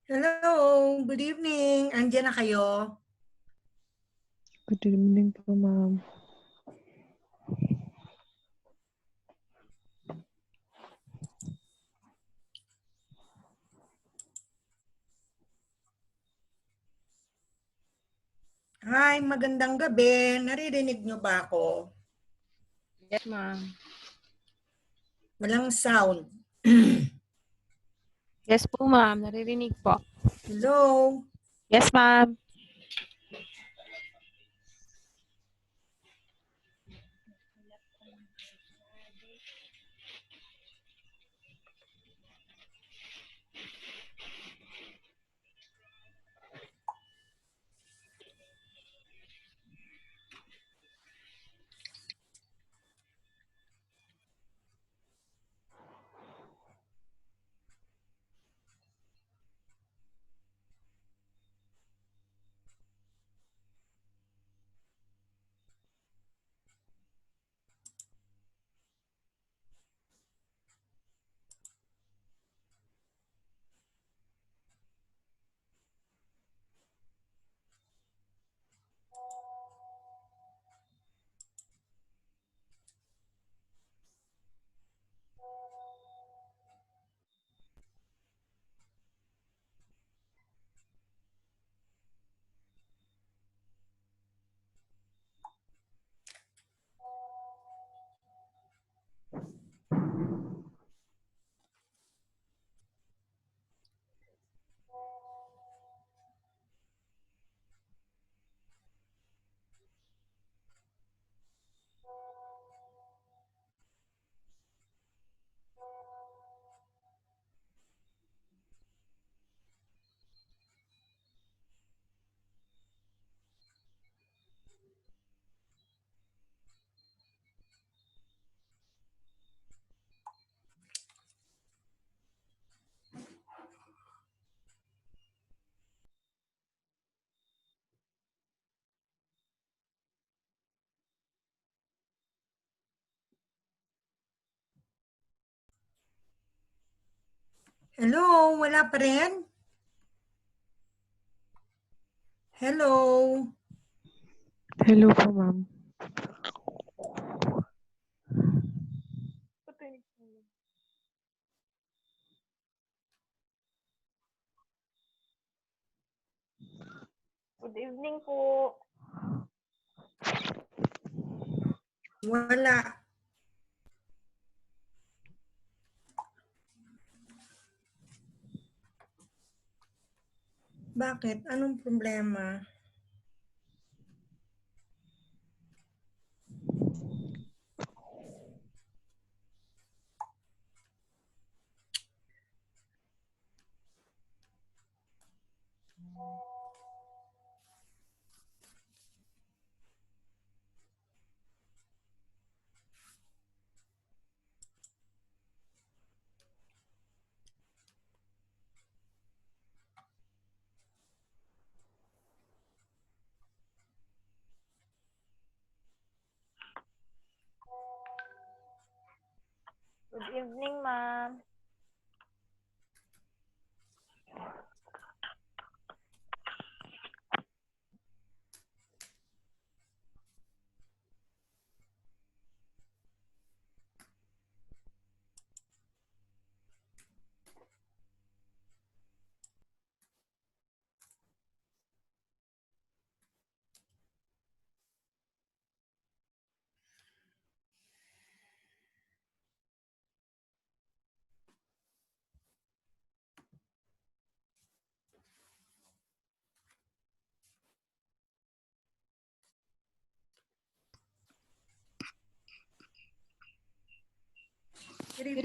Hello, good evening. Andiyan na kayo? Good evening po, ma'am. Hi, magandang gabi. Naririnig niyo ba ako? Yes, ma'am. Walang sound. Yes po, ma'am. Naririnig po. Hello? Yes, ma'am. Hello, wala pa rin? Hello? Hello po, ma'am. Good evening po. Wala. Bakit? Anong problema? Good evening, ma'am.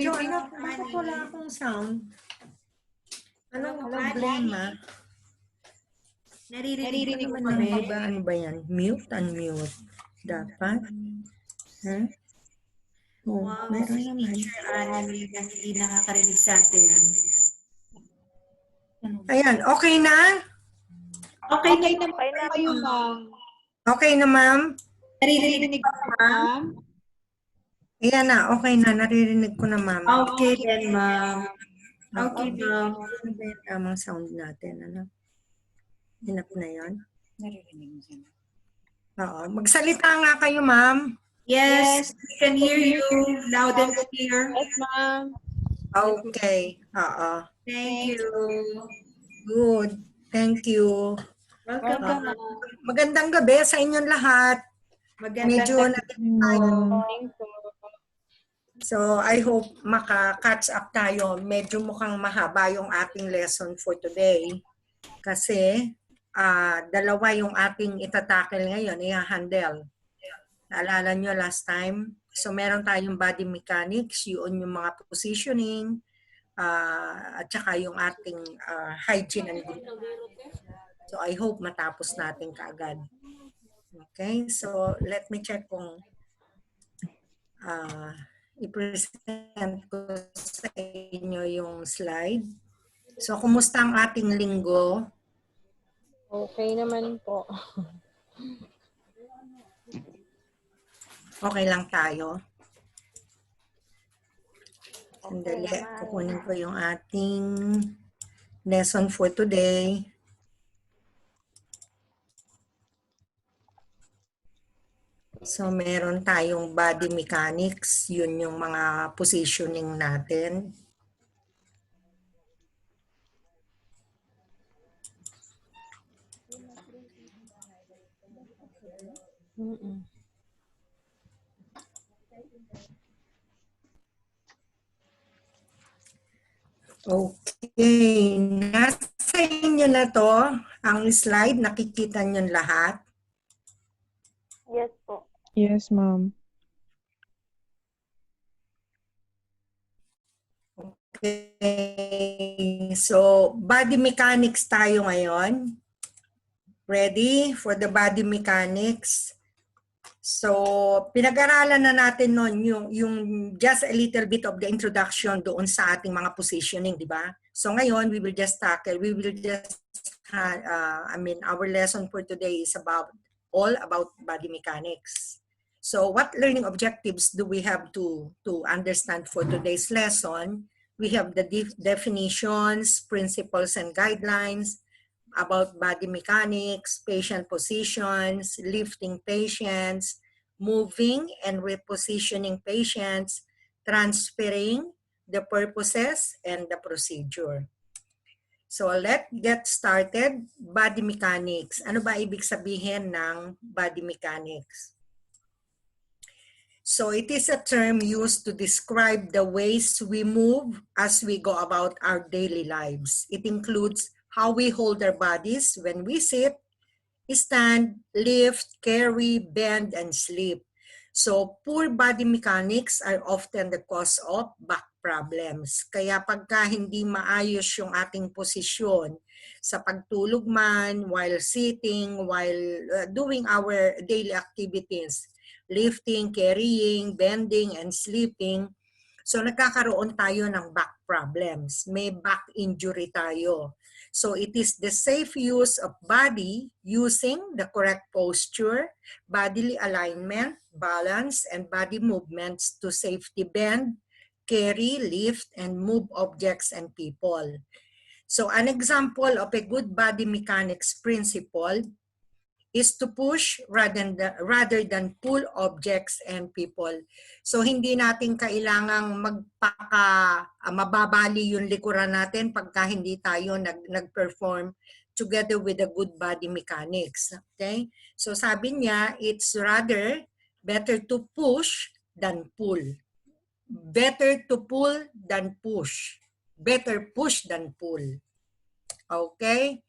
Jo, bakit wala akong sound? Anong problema? Naririnig ko naman ba? Ano ba yan? Mute? Unmute? Dapat? Ha? Oh, meron naman. Hindi nakakarinig sa atin. Ayan, okay na? Okay na Okay na, kayo, ma'am. ma'am. Okay na, ma'am? Naririnig ko, ma'am. Ayan na, okay na. Naririnig ko na, ma'am. Okay then, ma'am. Okay, ma'am. Ano ba yung tamang sound natin? Ano? Enough na yun? Naririnig mo siya. Oo. Magsalita nga kayo, ma'am. Yes, we can hear you loud and clear. Yes, ma'am. Okay. Oo. Thank you. Good. Thank you. Welcome, Welcome, ma'am. ma'am. Magandang gabi sa inyong lahat. Magandang Medyo gabi po. Thank you. So, I hope maka-catch up tayo. Medyo mukhang mahaba yung ating lesson for today. Kasi, dalawa yung ating itatackle ngayon, i-handle. Naalala nyo last time? So, meron tayong body mechanics, yun yung mga positioning, at saka yung ating hygiene and group. So, I hope matapos natin kaagad. Okay? So, let me check kung i-present ko sa inyo yung slide. So, kumusta ang ating linggo? Okay naman po. Okay lang tayo. Okay Sandali, naman. kukunin ko yung ating lesson for today. So, meron tayong body mechanics. Yun yung mga positioning natin. Okay. Nasa inyo na to ang slide. Nakikita nyo lahat. Yes po. Yes, ma'am. Okay. So, body mechanics tayo ngayon. Ready for the body mechanics? So, pinag-aralan na natin noon yung just a little bit of the introduction doon sa ating mga positioning, di ba? So, ngayon, we will just our lesson for today is all about body mechanics. So, what learning objectives do we have to understand for today's lesson? We have the definitions, principles, and guidelines about body mechanics, patient positions, lifting patients, moving and repositioning patients, transferring, the purposes, and the procedure. So let's get started. Body mechanics. Ano ba ibig sabihin ng body mechanics? So it is a term used to describe the ways we move as we go about our daily lives. It includes how we hold our bodies when we sit, stand, lift, carry, bend, and sleep. So poor body mechanics are often the cause of back problems. Kaya pagka hindi maayos yung ating posisyon sa pagtulog man, while sitting, while doing our daily activities, lifting, carrying, bending, and sleeping, so nagkakaroon tayo ng back problems. May back injury tayo. So it is the safe use of body using the correct posture, bodily alignment, balance, and body movements to safely bend, carry, lift, and move objects and people. So an example of a good body mechanics principle is to push rather than pull objects and people. So hindi natin kailangang mababali yung likuran natin pagka hindi tayo nag-perform together with the good body mechanics. Okay? So sabi niya, it's rather better to push than pull. Better to pull than push. Better push than pull. Okay?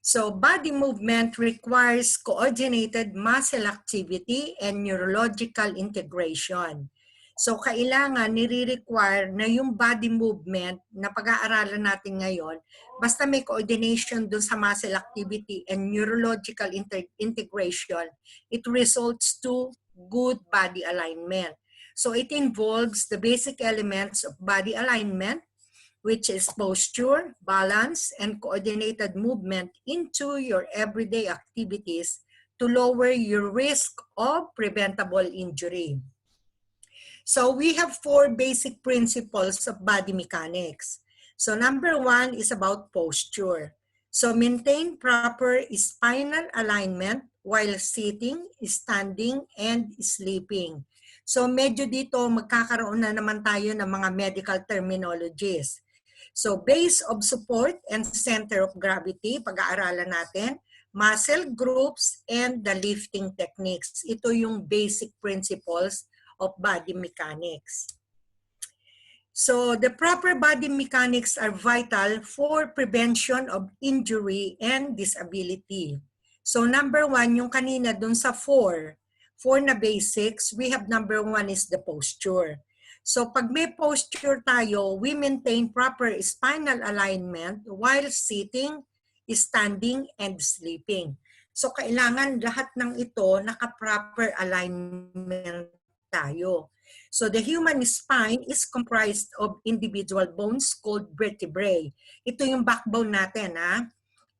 So body movement requires coordinated muscle activity and neurological integration. So kailangan nire-require na yung body movement na pag-aaralan natin ngayon, basta may coordination dun sa muscle activity and neurological integration, it results to good body alignment. So it involves the basic elements of body alignment, which is posture, balance, and coordinated movement into your everyday activities to lower your risk of preventable injury. So we have 4 basic principles of body mechanics. So number 1 is about posture. So maintain proper spinal alignment while sitting, standing, and sleeping. So medyo dito magkakaroon na naman tayo ng mga medical terminologies. So base of support and center of gravity, pag-aaralan natin, muscle groups, and the lifting techniques. Ito yung basic principles of body mechanics. So the proper body mechanics are vital for prevention of injury and disability. So number 1, yung kanina dun sa 4 na basics, we have number 1 is the posture. So pag may posture tayo, we maintain proper spinal alignment while sitting, standing, and sleeping. So kailangan lahat ng ito naka-proper alignment tayo. So the human spine is comprised of individual bones called vertebrae. Ito yung backbone natin,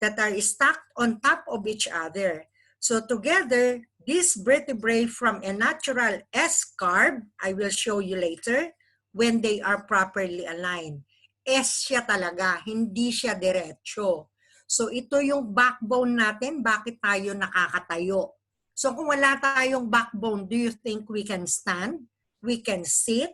that are stacked on top of each other. So together, these vertebrae from a natural S-curve, I will show you later, when they are properly aligned. S siya talaga, hindi siya diretso. So ito yung backbone natin, bakit tayo nakakatayo. So kung wala tayong backbone, do you think we can stand? We can sit?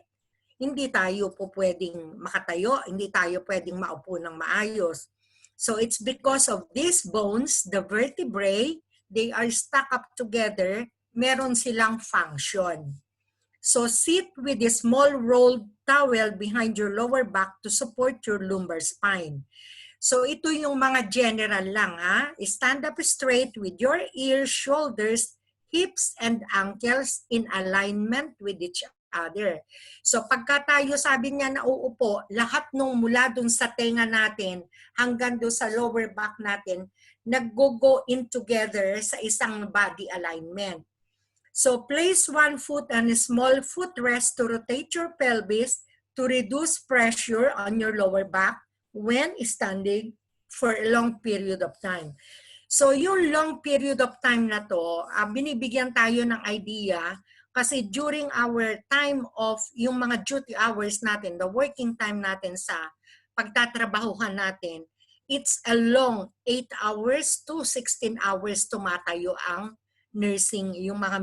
Hindi tayo po pwedeng makatayo, hindi tayo pwedeng maupo ng maayos. So it's because of these bones, the vertebrae, they are stuck up together, meron silang function. So sit with a small rolled towel behind your lower back to support your lumbar spine. So ito yung mga general lang, Stand up straight with your ears, shoulders, hips, and ankles in alignment with each other. So pagka tayo sabi niya na uupo, lahat nung mula dun sa tenga natin hanggang dun sa lower back natin, nag-go in together sa isang body alignment. So place one foot on a small footrest to rotate your pelvis to reduce pressure on your lower back when standing for a long period of time. So yung long period of time na to, binibigyan tayo ng idea kasi during our time of yung mga duty hours natin, the working time natin sa pagtatrabahuhan natin, it's a long 8 hours to 16 hours tumatayo ang nursing, yung mga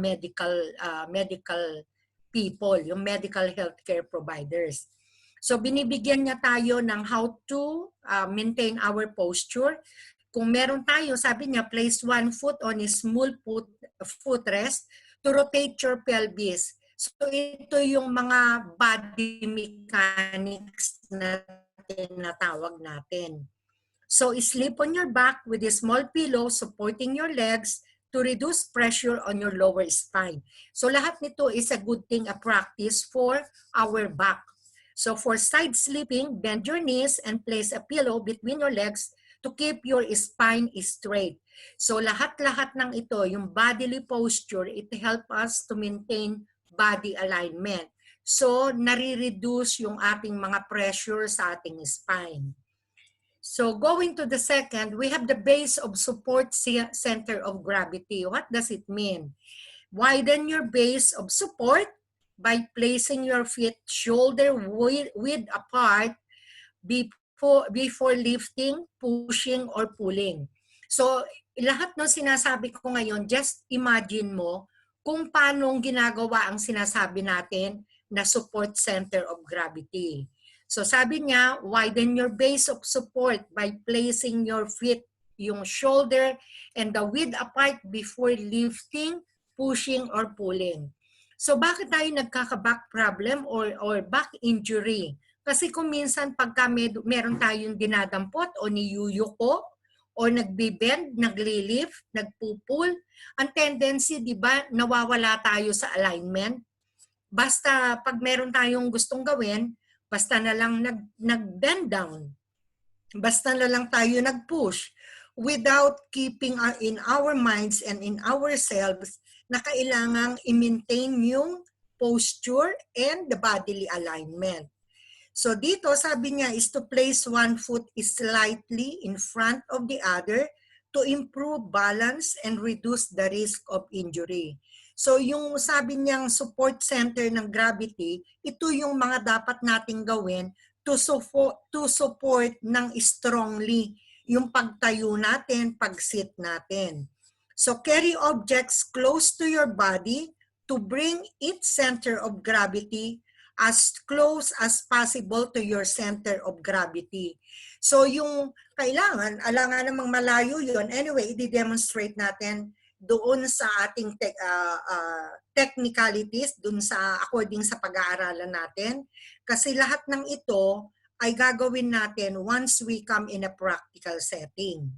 medical people, yung medical healthcare providers. So binibigyan niya tayo ng how to maintain our posture. Kung meron tayo, sabi niya, place one foot on a small footrest to rotate your pelvis. So ito yung mga body mechanics na tinatawag natin. So sleep on your back with a small pillow supporting your legs to reduce pressure on your lower spine. So lahat nito is a good thing, a practice for our back. So for side sleeping, bend your knees and place a pillow between your legs to keep your spine straight. So lahat-lahat ng ito, yung bodily posture, it help us to maintain body alignment. So nare-reduce yung ating mga pressure sa ating spine. So going to the second, we have the base of support center of gravity. What does it mean? Widen your base of support by placing your feet shoulder width apart before lifting, pushing, or pulling. So lahat ng sinasabi ko ngayon, just imagine mo kung paano ginagawa ang sinasabi natin na support center of gravity. So sabi niya, widen your base of support by placing your feet, yung shoulder, and the width apart before lifting, pushing, or pulling. So bakit tayo nagkaka-back problem or back injury? Kasi kung minsan pagka meron tayong dinadampot o niyuyuko o nagbibend, naglilift, nagpupul, ang tendency, di ba, nawawala tayo sa alignment. Basta pag meron tayong gustong gawin, basta na lang nag-bend down. Basta na lang tayo nag-push without keeping in our minds and in ourselves na kailangang i-maintain yung posture and the bodily alignment. So dito sabi niya is to place one foot slightly in front of the other to improve balance and reduce the risk of injury. So yung sabi niyang support center ng gravity, ito yung mga dapat nating gawin to support ng strongly yung pagtayo natin, pag-sit natin. So carry objects close to your body to bring its center of gravity as close as possible to your center of gravity. So yung kailangan, alangan namang malayo yun. Anyway, i-demonstrate natin doon sa ating technicalities, doon sa according sa pag-aaralan natin. Kasi lahat ng ito ay gagawin natin once we come in a practical setting.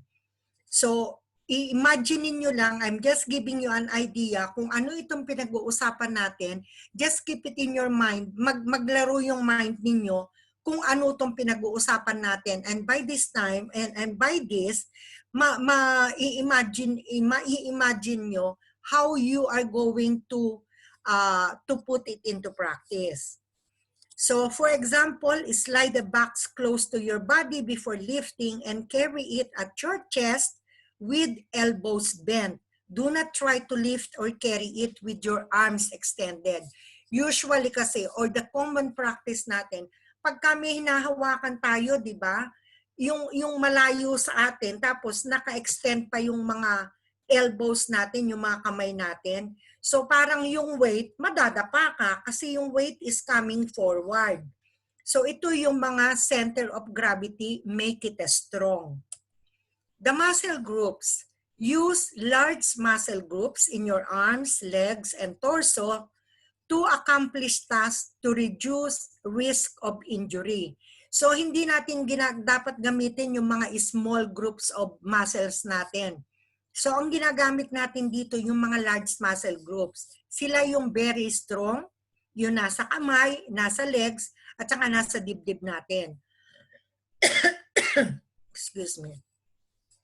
So, i-imagine niyo lang, I'm just giving you an idea kung ano itong pinag-uusapan natin. Just keep it in your mind. Maglaro yung mind ninyo kung ano itong pinag-uusapan natin. And by this time, and by this, ma-imagine nyo how you are going to put it into practice. So, for example, slide the box close to your body before lifting and carry it at your chest with elbows bent. Do not try to lift or carry it with your arms extended. Usually kasi, or the common practice natin, pag kami hinahawakan tayo, di ba? Yung malayo sa atin, tapos naka-extend pa yung mga elbows natin, yung mga kamay natin. So parang yung weight, madadapa ka kasi yung weight is coming forward. So ito yung mga center of gravity, make it strong. The muscle groups. Use large muscle groups in your arms, legs, and torso to accomplish tasks to reduce risk of injury. So hindi natin dapat gamitin yung mga small groups of muscles natin. So ang ginagamit natin dito yung mga large muscle groups. Sila yung very strong, yung nasa kamay, nasa legs, at saka nasa dibdib natin. Excuse me.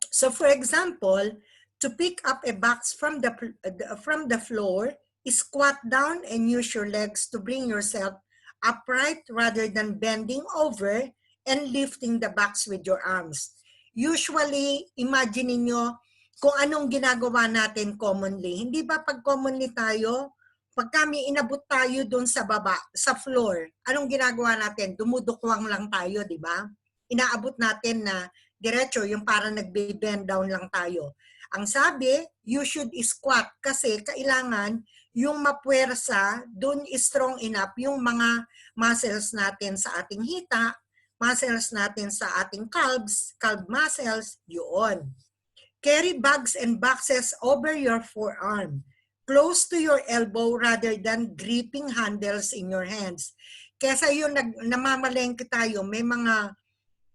So for example, to pick up a box from the floor, squat down and use your legs to bring yourself upright rather than bending over and lifting the box with your arms. Usually, imagine niyo kung anong ginagawa natin commonly. Hindi ba pag commonly tayo, pag kami inabot tayo doon sa baba, sa floor, anong ginagawa natin? Dumudukwang lang tayo, di ba? Inaabot natin na diretso, yung parang nagbe-bend down lang tayo. Ang sabi, you should squat kasi kailangan yung mapuwersa, doon is strong enough yung mga muscles natin sa ating hita, muscles natin sa ating calves, calf muscles, yun. Carry bags and boxes over your forearm, close to your elbow rather than gripping handles in your hands. Kesa yung namamalengke tayo, may mga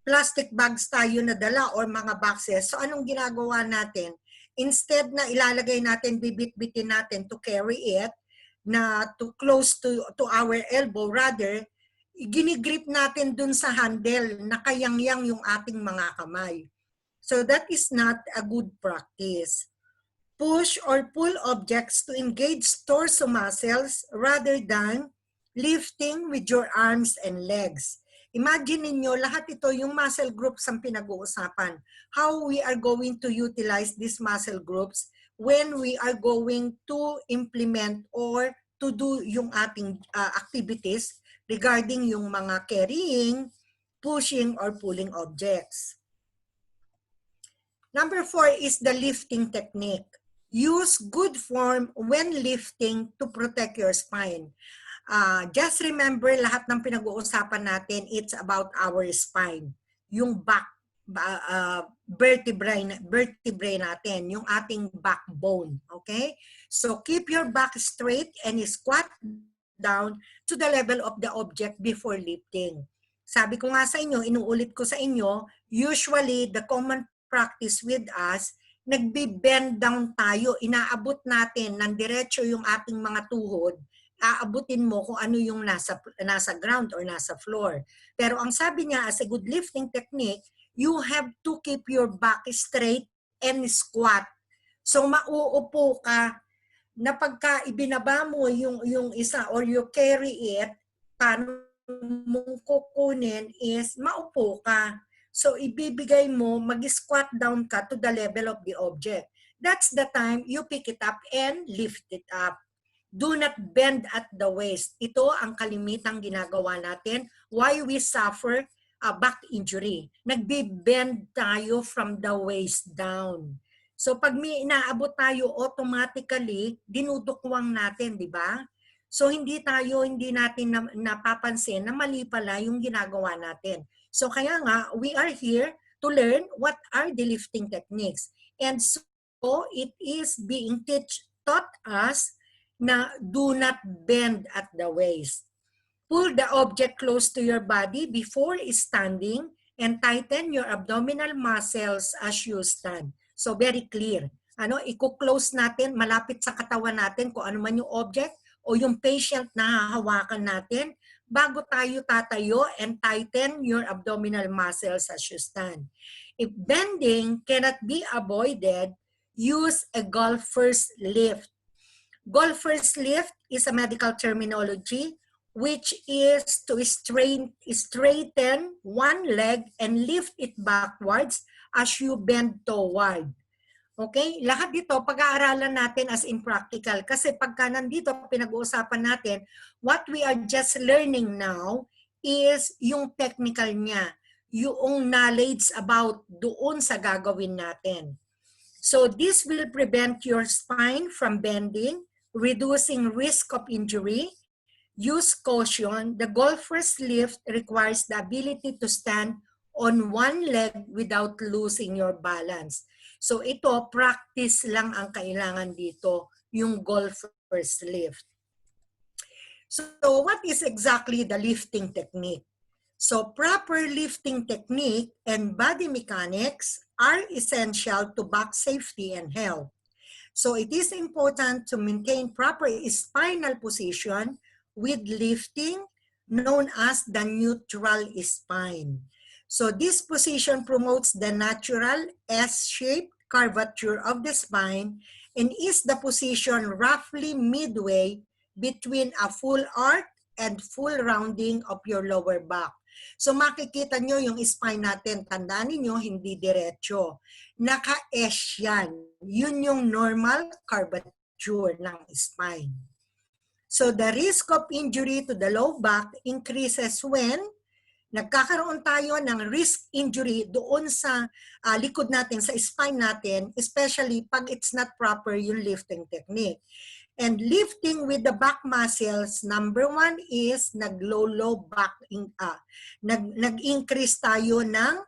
plastic bags tayo na dala or mga boxes. So anong ginagawa natin? Instead na ilalagay natin, bibit-bitin natin to carry it, na to close to our elbow, rather, ginigrip natin dun sa handle na kayangyang yung ating mga kamay. So that is not a good practice. Push or pull objects to engage torso muscles rather than lifting with your arms and legs. Imagine niyo lahat ito yung muscle groups ang pinag-uusapan. How we are going to utilize these muscle groups when we are going to implement or to do yung ating activities regarding yung mga carrying, pushing, or pulling objects. Number 4 is the lifting technique. Use good form when lifting to protect your spine. Just remember, lahat ng pinag-uusapan natin, it's about our spine. Yung back, vertebrae natin, yung ating backbone. Okay? So keep your back straight and squat down to the level of the object before lifting. Sabi ko nga sa inyo, inuulit ko sa inyo, usually the common practice with us, nagbe-bend down tayo, inaabot natin ng diretso yung ating mga tuhod, aabutin mo kung ano yung nasa ground or nasa floor. Pero ang sabi niya, as a good lifting technique, you have to keep your back straight and squat. So mauupo ka na pagka ibinaba mo yung isa or you carry it, paano mong kukunin is maupo ka. So ibibigay mo, mag-squat down ka to the level of the object. That's the time you pick it up and lift it up. Do not bend at the waist. Ito ang kalimitang ginagawa natin. Why we suffer back injury. Nagbe-bend tayo from the waist down. So pag may inaabot tayo automatically, dinudukwang natin, di ba? So hindi natin napapansin na mali pala yung ginagawa natin. So kaya nga, we are here to learn what are the lifting techniques. And so it is being taught us na do not bend at the waist. Pull the object close to your body before standing and tighten your abdominal muscles as you stand. So very clear. I-close natin malapit sa katawan natin kung ano man yung object o yung patient na hahawakan natin bago tayo tatayo, and tighten your abdominal muscles as you stand. If bending cannot be avoided, use a golfer's lift. Golfer's lift is a medical terminology which is to straighten one leg and lift it backwards as you bend toward. Okay? Lahat dito, pag-aaralan natin as in practical. Kasi pagka nandito, pinag-uusapan natin, what we are just learning now is yung technical niya. Yung knowledge about doon sa gagawin natin. So this will prevent your spine from bending, reducing risk of injury. Use caution. The golfer's lift requires the ability to stand on one leg without losing your balance. So ito, practice lang ang kailangan dito, yung golfer's lift. So what is exactly the lifting technique? So proper lifting technique and body mechanics are essential to back safety and health. So it is important to maintain proper spinal position with lifting, known as the neutral spine. So this position promotes the natural S-shaped curvature of the spine and is the position roughly midway between a full arc and full rounding of your lower back. So makikita nyo yung spine natin, tandaan niyo hindi diretso. Naka-S yan. Yun yung normal curvature ng spine. So the risk of injury to the low back increases when nagkakaroon tayo ng risk injury doon sa likod natin, sa spine natin, especially pag it's not proper yung lifting technique. And lifting with the back muscles, number one is nag-low back, nag-increase tayo ng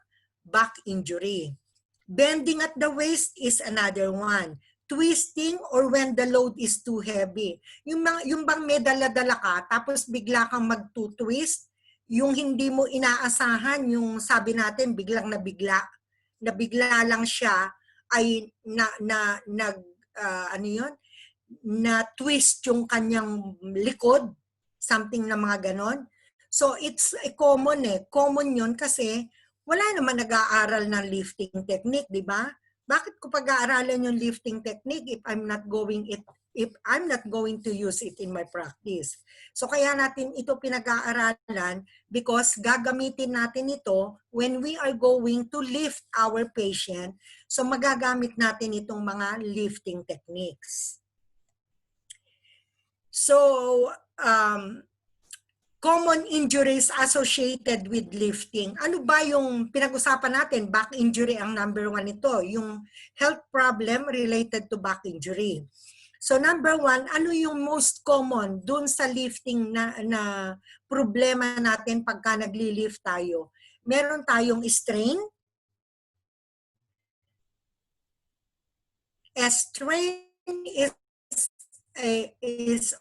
back injury. Bending at the waist is another one. Twisting or when the load is too heavy. Yung bang may dala-dala ka, tapos bigla kang mag-twist, yung hindi mo inaasahan, yung sabi natin biglang nabigla lang siya, ay na twist yung kanyang likod, something na mga ganon. So it's common yun kasi wala naman nag-aaral ng lifting technique, di ba? Bakit ko pag-aaralan yung lifting technique if I'm not going to use it in my practice? So kaya natin ito pinag-aaralan because gagamitin natin ito when we are going to lift our patient. So magagamit natin itong mga lifting techniques. So common injuries associated with lifting. Ano ba yung pinag-usapan natin? Back injury ang number one ito. Yung health problem related to back injury. So number one, ano yung most common dun sa lifting na problema natin pagka nagli-lift tayo? Meron tayong strain. A strain is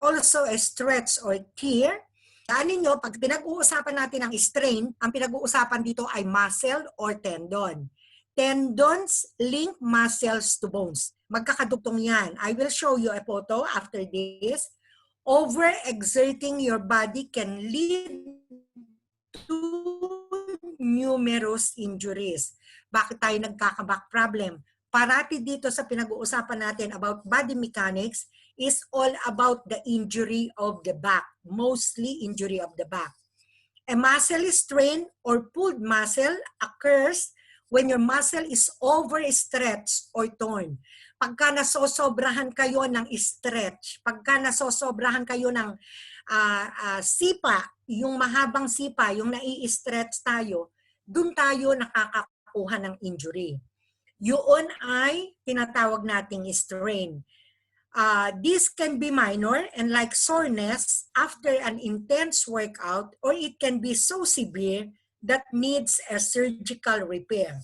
also a stretch or tear. Ano nyo, pag pinag-uusapan natin ang strain, ang pinag-uusapan dito ay muscle or tendon. Tendons link muscles to bones. Magkakadugtong yan. I will show you a photo after this. Overexerting your body can lead to numerous injuries. Bakit tayo nagkaka-back problem? Parati dito sa pinag-uusapan natin about body mechanics is all about the injury of the back, mostly injury of the back. A muscle strain or pulled muscle occurs when your muscle is overstretched or torn. Pagka nasosobrahan kayo ng stretch, pagka nasosobrahan kayo ng sipa, yung mahabang sipa, yung nai-stretch tayo, dun tayo nakakakuha ng injury. Yun ay tinatawag nating strain. This can be minor and like soreness after an intense workout, or it can be so severe that needs a surgical repair.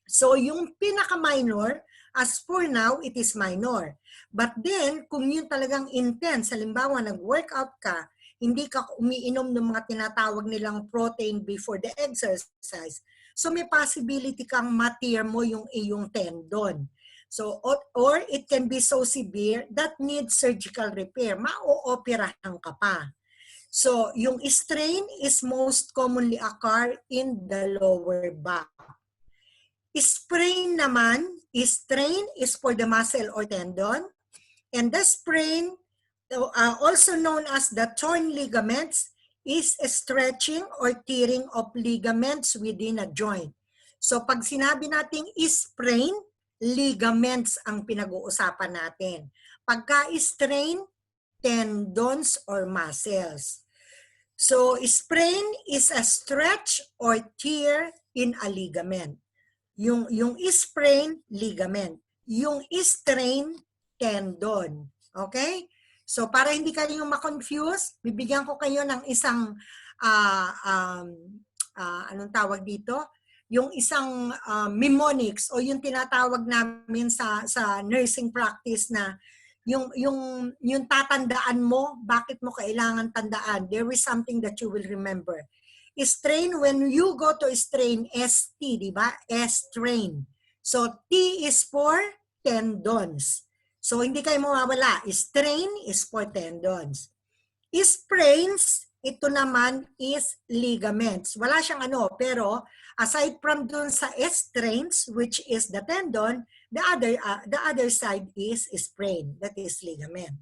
So yung pinaka-minor, as for now, it is minor. But then, kung yun talagang intense, halimbawa nag-workout ka, hindi ka umiinom ng mga tinatawag nilang protein before the exercise, so may possibility kang ma-tear mo yung iyong tendon. So, or it can be so severe that needs surgical repair. Ma-ooperahan ka pa. So, yung strain is most commonly occur in the lower back. Sprain naman, strain is for the muscle or tendon. And the sprain, also known as the torn ligaments, is a stretching or tearing of ligaments within a joint. So, pag sinabi nating sprain, ligaments ang pinag-uusapan natin. Pagka-strain, tendons or muscles. So, sprain is a stretch or tear in a ligament. Yung sprain, ligament. Yung strain, tendon. Okay? So, para hindi kayo ma-confuse, bibigyan ko kayo ng isang, anong tawag dito? Yung isang mnemonics o yung tinatawag namin sa nursing practice na yung tatandaan mo, bakit mo kailangan tandaan. There is something that you will remember. Strain, when you go to strain, ST, di ba? Strain. So, T is for tendons. So, hindi kayo mawawala. Strain is for tendons. Sprains, ito naman is ligaments. Wala siyang pero aside from dun sa strains, which is the tendon, the other side is sprain, that is ligament.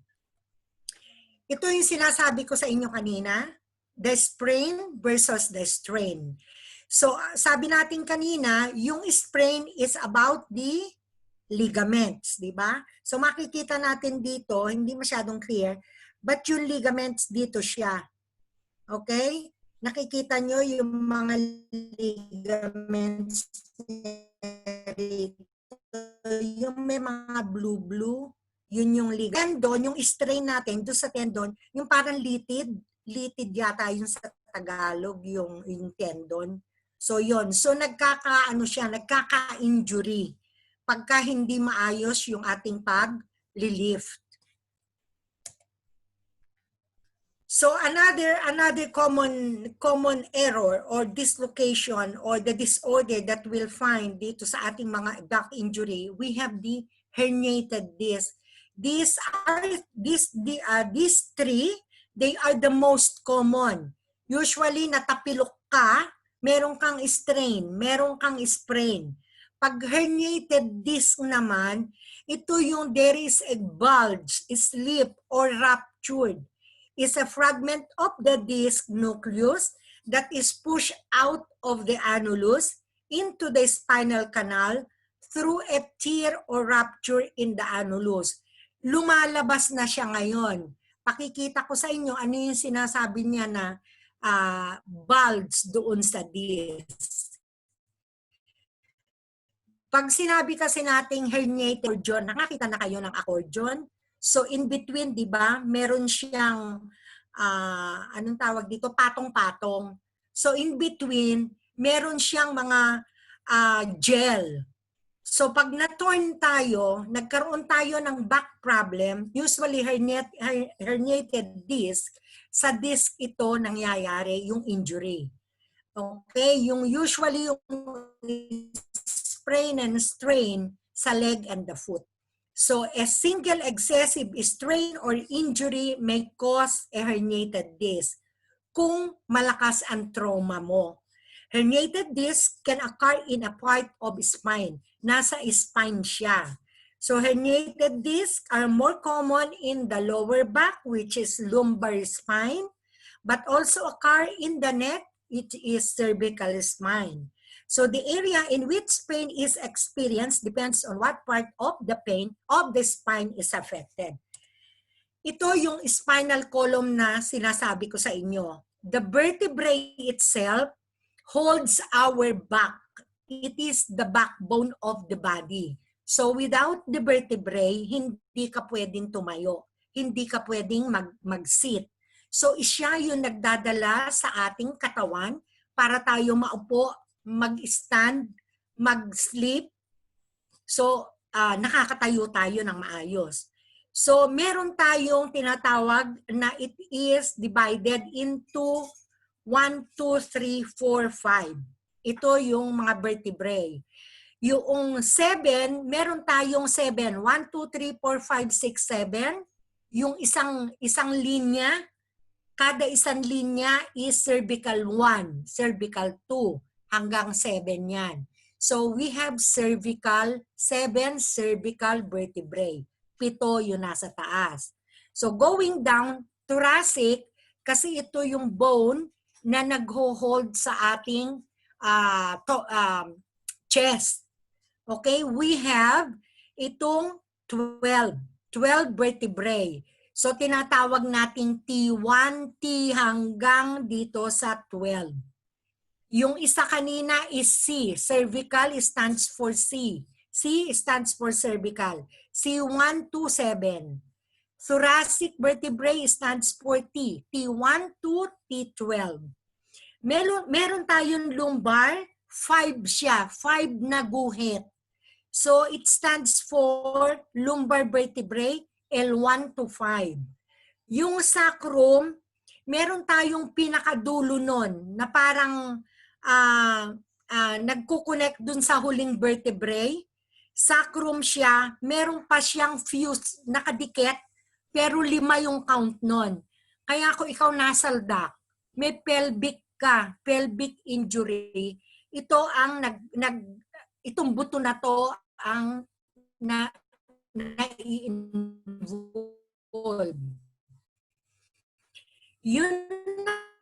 Ito yung sinasabi ko sa inyo kanina, the sprain versus the strain. So, sabi natin kanina, yung sprain is about the ligaments, di ba? So, makikita natin dito, hindi masyadong clear, but yung ligaments dito siya. Okay? Nakikita nyo yung mga ligaments dito. Yung may mga blue-blue, yun yung ligament. Tendon, yung strain natin, doon sa tendon, yung parang litid yata yung sa Tagalog, yung tendon. So yun, so nagkaka-injury pagka hindi maayos yung ating pag-lift. So another common error or dislocation or the disorder that we'll find dito sa ating mga back injury, we have the herniated disc. These three, they are the most common. Usually natapilok ka, meron kang strain, meron kang sprain. Pag herniated disc naman, ito yung there is a bulge, slip or ruptured. Is a fragment of the disc nucleus that is pushed out of the annulus into the spinal canal through a tear or rupture in the annulus. Lumalabas na siya ngayon. Pakikita ko sa inyo ano yung sinasabi niya na bulge doon sa disc. Pag sinabi kasi nating herniated accordion, nakakita na kayo ng accordion? So in between, di ba, meron siyang, anong tawag dito, patong-patong. So in between, meron siyang mga gel. So pag na-torn tayo, nagkaroon tayo ng back problem, usually herniated disc, sa disc ito nangyayari yung injury. Okay, yung usually yung sprain and strain sa leg and the foot. So, a single excessive strain or injury may cause a herniated disc kung malakas ang trauma mo. Herniated disc can occur in a part of spine. Nasa spine siya. So, herniated discs are more common in the lower back, which is lumbar spine, but also occur in the neck, it is cervical spine. So the area in which pain is experienced depends on what part of the pain of the spine is affected. Ito yung spinal column na sinasabi ko sa inyo. The vertebrae itself holds our back. It is the backbone of the body. So without the vertebrae, hindi ka pwedeng tumayo. Hindi ka pwedeng mag-sit. So siya yung nagdadala sa ating katawan para tayo maupo, mag-stand, mag-sleep. So nakakatayo tayo ng maayos. So meron tayong tinatawag na it is divided into 1, 2, 3, 4, 5. Ito yung mga vertebrae. Yung 7, meron tayong 7. 1, 2, 3, 4, 5, 6, 7. Yung isang linya, kada isang linya is cervical 1, cervical 2, hanggang 7 yan. So we have cervical, 7 cervical vertebrae. 7 yung nasa taas. So going down, thoracic, kasi ito yung bone na nagho-hold sa ating chest. Okay, we have itong 12 vertebrae. So tinatawag nating T1, T hanggang dito sa 12. Yung isa kanina is C. Cervical stands for C. C stands for cervical. C1 to 7. Thoracic vertebrae stands for T. T1 to T12. Meron tayong lumbar, 5 siya. 5 na guhit. So it stands for lumbar vertebrae, L1 to 5. Yung sacrum, meron tayong pinakadulo nun na parang nagkukonect dun sa huling vertebrae. Sacrum siya, meron pa siyang fuse nakadikit, pero 5 yung count nun. Kaya kung ikaw nasaldak, may pelvic ka, pelvic injury, ito ang itong buto na to ang na-involve. Yun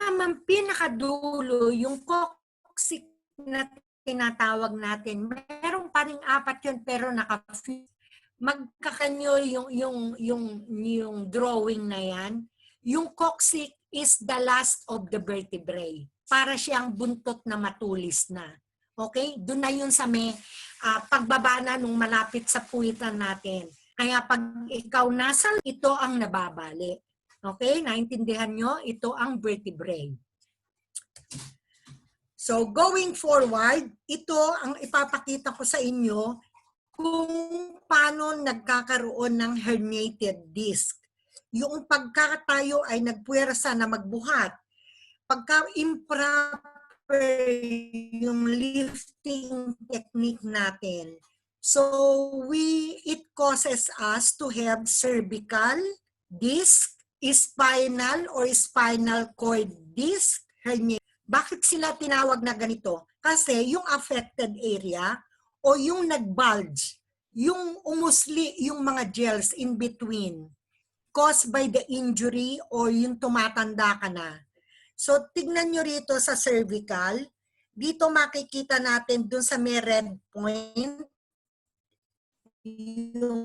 naman pinakadulo, yung coccyx na tinatawag natin, meron pa ring 4 yun pero naka-fuse. Magkakanyo yung drawing na yan. Yung coccyx is the last of the vertebrae. Para siyang buntot na matulis na. Okay? Doon na yun sa may pagbaba na nung malapit sa puwitan natin. Kaya pag ikaw nasal, ito ang nababali. Okay? Naintindihan nyo? Ito ang vertebrae. So going forward, ito ang ipapakita ko sa inyo kung paano nagkakaroon ng herniated disc. Yung pagkatayo ay nagpuwersa na magbuhat. Pagka improper yung lifting technique natin, so it causes us to have cervical disc, spinal or spinal cord disc hernia. Bakit sila tinawag na ganito? Kasi yung affected area o yung nag-bulge, yung umusli yung mga gels in between caused by the injury or yung tumatanda ka na. So tignan nyo rito sa cervical, dito makikita natin dun sa may red point, yung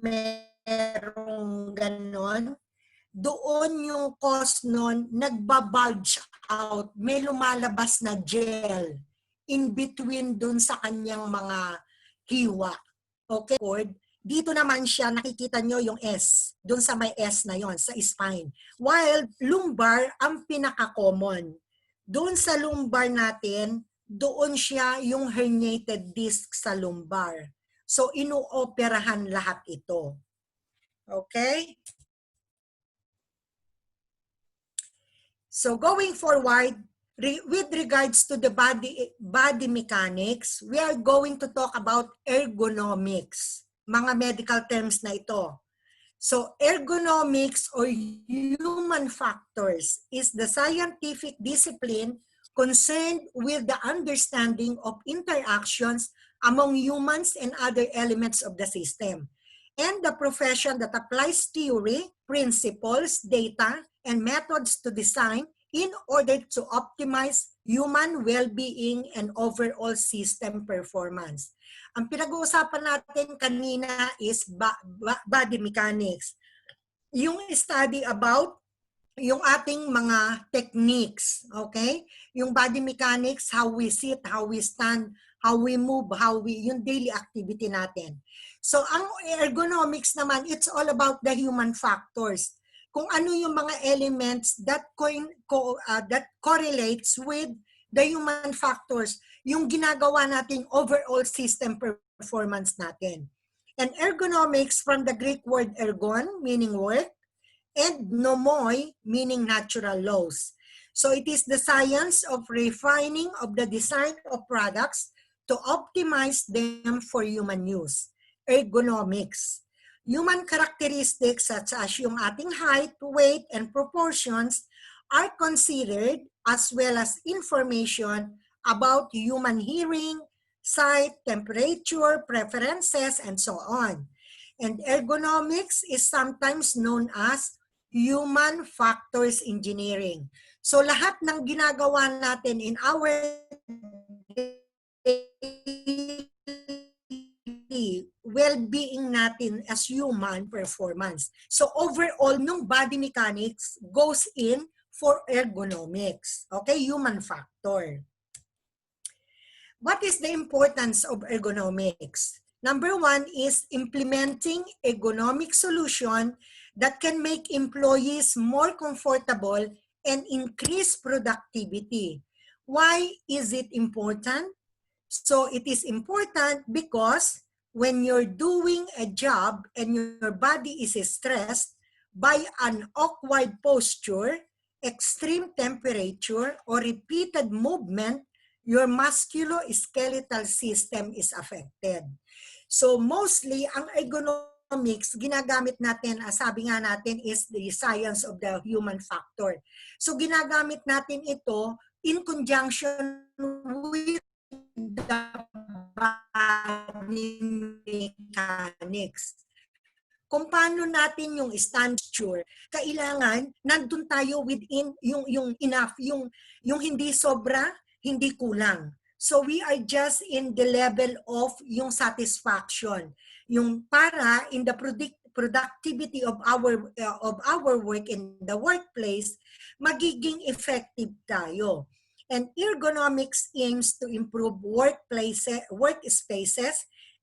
merong ganon, doon yung cause nun, nagbabulge out, may lumalabas na gel in between dun sa kanyang mga hiwa. Okay? Dito naman siya, nakikita nyo yung S, dun sa may S na yon sa spine. While lumbar, ang pinaka-common. Doon sa lumbar natin, doon siya yung herniated disc sa lumbar. So, inuoperahan lahat ito. Okay? So going forward, with regards to the body mechanics, we are going to talk about ergonomics, mga medical terms na ito. So ergonomics or human factors is the scientific discipline concerned with the understanding of interactions among humans and other elements of the system, and the profession that applies theory, principles, data, and methods to design in order to optimize human well-being, and overall system performance. Ang pinag-uusapan natin kanina is body mechanics. Yung study about yung ating mga techniques, okay? Yung body mechanics, how we sit, how we stand, how we move, yung daily activity natin. So, ang ergonomics naman, it's all about the human factors. Kung ano yung mga elements that correlates with the human factors, yung ginagawa nating overall system performance natin. And ergonomics from the Greek word ergon, meaning work, and nomoi, meaning natural laws. So it is the science of refining of the design of products to optimize them for human use. Ergonomics. Human characteristics such as yung ating height, weight, and proportions are considered as well as information about human hearing, sight, temperature, preferences, and so on. And ergonomics is sometimes known as human factors engineering. So lahat ng ginagawa natin in our well-being natin as human performance. So overall, nung body mechanics goes in for ergonomics. Okay, human factor. What is the importance of ergonomics? Number one is implementing ergonomic solution that can make employees more comfortable and increase productivity. Why is it important? So it is important because when you're doing a job and your body is stressed by an awkward posture, extreme temperature, or repeated movement, your musculoskeletal system is affected. So mostly, ang ergonomics, ginagamit natin, sabi nga natin, is the science of the human factor. So ginagamit natin ito in conjunction with the body mechanics. Kung paano natin yung posture, kailangan nandun tayo within yung enough, yung hindi sobra, hindi kulang. So we are just in the level of yung satisfaction, yung para in the productivity of our work in the workplace, magiging effective tayo. And ergonomics aims to improve workspaces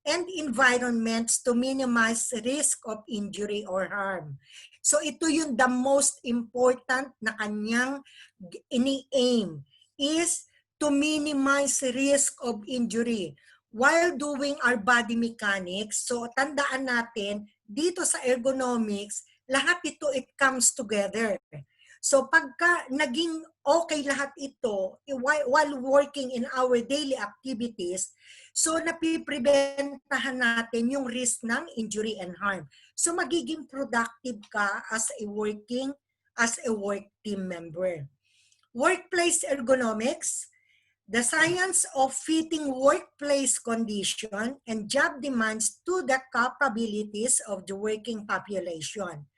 and environments to minimize risk of injury or harm. So ito yung the most important na kanyang ini-aim is to minimize risk of injury while doing our body mechanics. So tandaan natin, dito sa ergonomics, lahat ito, it comes together. So pagka naging okay lahat ito while working in our daily activities, so napipreventahan natin yung risk ng injury and harm. So magiging productive ka as a work team member. Workplace ergonomics, the science of fitting workplace condition and job demands to the capabilities of the working population.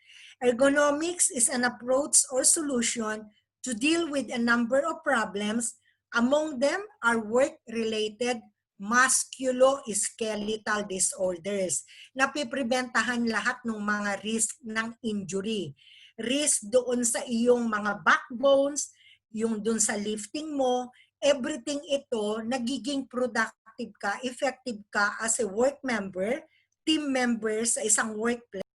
Ergonomics is an approach or solution to deal with a number of problems. Among them are work-related musculoskeletal disorders. Napipreventahan lahat ng mga risk ng injury. Risk doon sa iyong mga backbones, yung doon sa lifting mo, everything ito, nagiging productive ka, effective ka as a work member, team member sa isang workplace.